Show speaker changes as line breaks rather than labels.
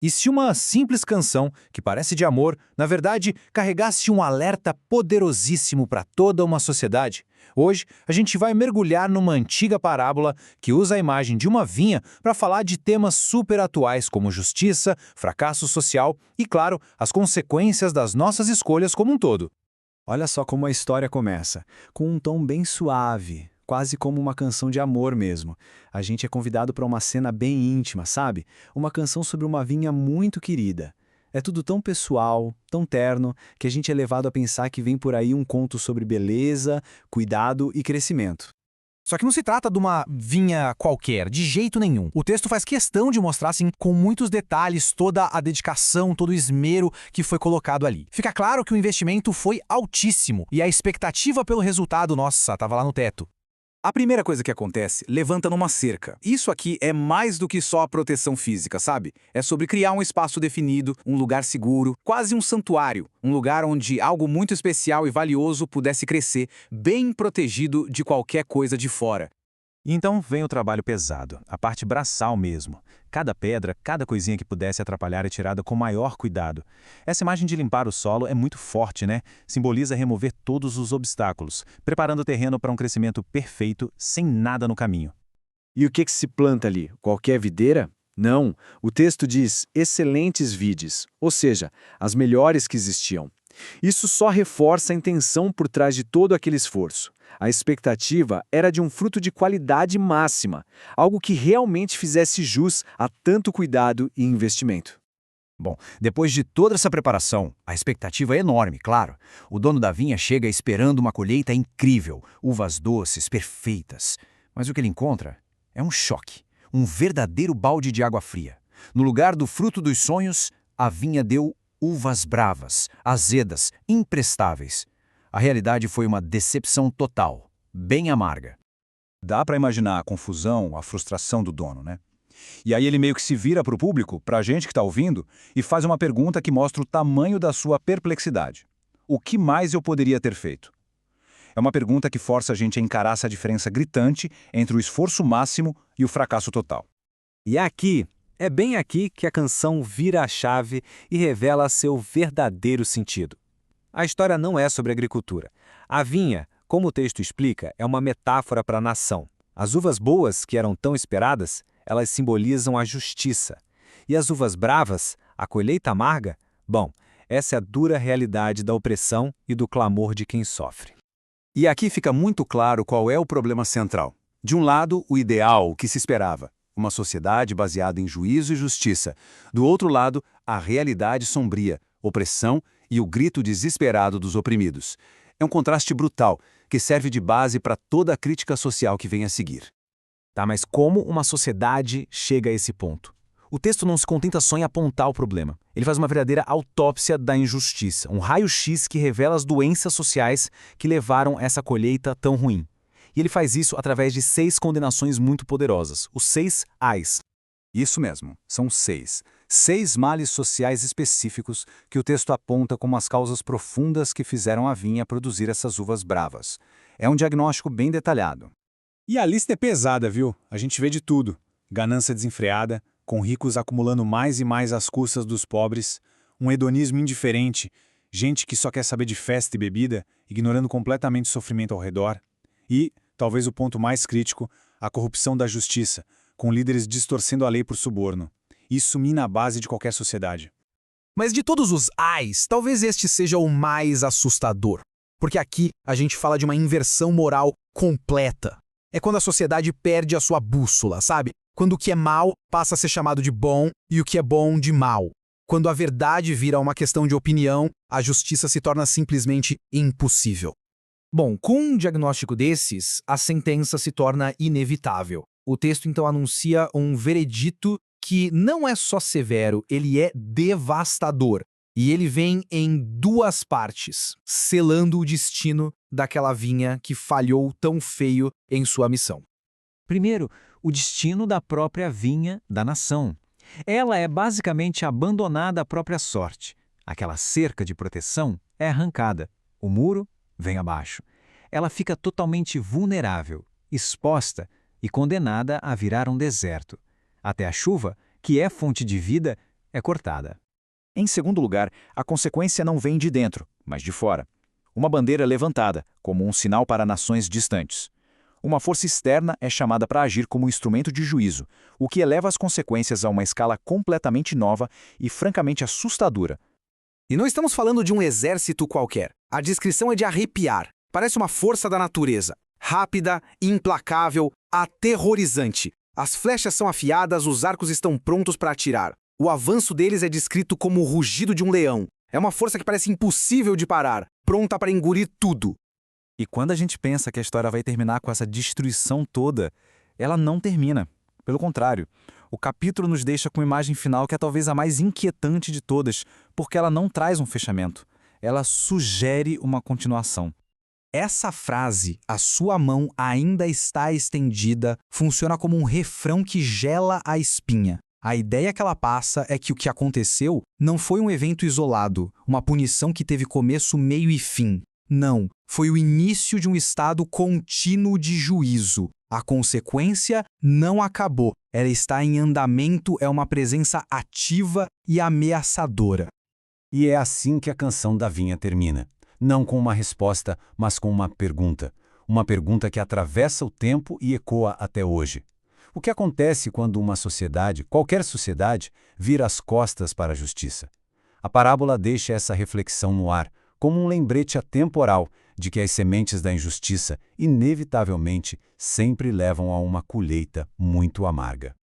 E se uma simples canção, que parece de amor, na verdade, carregasse um alerta poderosíssimo para toda uma sociedade? Hoje, a gente vai mergulhar numa antiga parábola que usa a imagem de uma vinha para falar de temas super atuais como justiça, fracasso social e, claro, as consequências das nossas escolhas como um todo.
Olha só como a história começa, com um tom bem suave, quase como uma canção de amor mesmo. A gente é convidado para uma cena bem íntima, sabe? Uma canção sobre uma vinha muito querida. É tudo tão pessoal, tão terno, que a gente é levado a pensar que vem por aí um conto sobre beleza, cuidado e crescimento.
Só que não se trata de uma vinha qualquer, de jeito nenhum. O texto faz questão de mostrar, assim, com muitos detalhes, toda a dedicação, todo o esmero que foi colocado ali. Fica claro que o investimento foi altíssimo e a expectativa pelo resultado, nossa, estava lá no teto.
A primeira coisa que acontece levanta numa cerca. Isso aqui é mais do que só a proteção física, sabe? É sobre criar um espaço definido, um lugar seguro, quase um santuário. Um lugar onde algo muito especial e valioso pudesse crescer, bem protegido de qualquer coisa de fora.
E então vem o trabalho pesado, a parte braçal mesmo. Cada pedra, cada coisinha que pudesse atrapalhar é tirada com maior cuidado. Essa imagem de limpar o solo é muito forte, né? Simboliza remover todos os obstáculos, preparando o terreno para um crescimento perfeito, sem nada no caminho.
E o que se planta ali? Qualquer videira? Não, o texto diz excelentes vides, ou seja, as melhores que existiam. Isso só reforça a intenção por trás de todo aquele esforço. A expectativa era de um fruto de qualidade máxima, algo que realmente fizesse jus a tanto cuidado e investimento.
Bom, depois de toda essa preparação, a expectativa é enorme, claro. O dono da vinha chega esperando uma colheita incrível, uvas doces, perfeitas. Mas o que ele encontra é um choque, um verdadeiro balde de água fria. No lugar do fruto dos sonhos, a vinha deu uvas bravas, azedas, imprestáveis. A realidade foi uma decepção total, bem amarga.
Dá para imaginar a confusão, a frustração do dono, né? E aí ele meio que se vira para o público, para a gente que está ouvindo, e faz uma pergunta que mostra o tamanho da sua perplexidade. O que mais eu poderia ter feito? É uma pergunta que força a gente a encarar essa diferença gritante entre o esforço máximo e o fracasso total.
E é bem aqui que a canção vira a chave e revela seu verdadeiro sentido. A história não é sobre agricultura. A vinha, como o texto explica, é uma metáfora para a nação. As uvas boas, que eram tão esperadas, elas simbolizam a justiça. E as uvas bravas, a colheita amarga, bom, essa é a dura realidade da opressão e do clamor de quem sofre.
E aqui fica muito claro qual é o problema central. De um lado, o ideal, o que se esperava. Uma sociedade baseada em juízo e justiça. Do outro lado, a realidade sombria, opressão e o grito desesperado dos oprimidos. É um contraste brutal, que serve de base para toda a crítica social que vem a seguir.
Tá, mas como uma sociedade chega a esse ponto? O texto não se contenta só em apontar o problema. Ele faz uma verdadeira autópsia da injustiça, um raio-x que revela as doenças sociais que levaram essa colheita tão ruim. E ele faz isso através de 6 condenações muito poderosas, os 6 ais.
Isso mesmo, são 6. 6 males sociais específicos que o texto aponta como as causas profundas que fizeram a vinha produzir essas uvas bravas. É um diagnóstico bem detalhado.
E a lista é pesada, viu? A gente vê de tudo. Ganância desenfreada, com ricos acumulando mais e mais às custas dos pobres, um hedonismo indiferente, gente que só quer saber de festa e bebida, ignorando completamente o sofrimento ao redor. E, talvez o ponto mais crítico, a corrupção da justiça, com líderes distorcendo a lei por suborno. Isso mina a base de qualquer sociedade.
Mas de todos os ais, talvez este seja o mais assustador. Porque aqui a gente fala de uma inversão moral completa. É quando a sociedade perde a sua bússola, sabe? Quando o que é mal passa a ser chamado de bom e o que é bom de mal. Quando a verdade vira uma questão de opinião, a justiça se torna simplesmente impossível. Bom, com um diagnóstico desses, a sentença se torna inevitável. O texto então anuncia um veredito que não é só severo, ele é devastador. E ele vem em 2 partes, selando o destino daquela vinha que falhou tão feio em sua missão.
Primeiro, o destino da própria vinha da nação. Ela é basicamente abandonada à própria sorte. Aquela cerca de proteção é arrancada. O muro vem abaixo. Ela fica totalmente vulnerável, exposta e condenada a virar um deserto. Até a chuva, que é fonte de vida,
é cortada.
Em segundo lugar, a consequência não vem de dentro, mas de fora. Uma bandeira é levantada, como um sinal para nações distantes. Uma força externa é chamada para agir como instrumento de juízo, o que eleva as consequências a uma escala completamente nova e francamente assustadora.
E não estamos falando de um exército qualquer. A descrição é de arrepiar. Parece uma força da natureza. Rápida, implacável, aterrorizante. As flechas são afiadas, os arcos estão prontos para atirar. O avanço deles é descrito como o rugido de um leão. É uma força que parece impossível de parar, pronta para engolir tudo.
E quando a gente pensa que a história vai terminar com essa destruição toda, ela não termina. Pelo contrário, o capítulo nos deixa com uma imagem final que é talvez a mais inquietante de todas, porque ela não traz um fechamento. Ela sugere uma continuação. Essa frase, a sua mão ainda está estendida, funciona como um refrão que gela a espinha. A ideia que ela passa é que o que aconteceu não foi um evento isolado, uma punição que teve começo, meio e fim. Não, foi o início de um estado contínuo de juízo. A consequência não acabou. Ela está em andamento, é uma presença ativa e ameaçadora.
E é assim que a canção da Vinha termina. Não com uma resposta, mas com uma pergunta. Uma pergunta que atravessa o tempo e ecoa até hoje. O que acontece quando uma sociedade, qualquer sociedade, vira as costas para a justiça? A parábola deixa essa reflexão no ar, como um lembrete atemporal de que as sementes da injustiça, inevitavelmente, sempre levam a uma colheita muito amarga.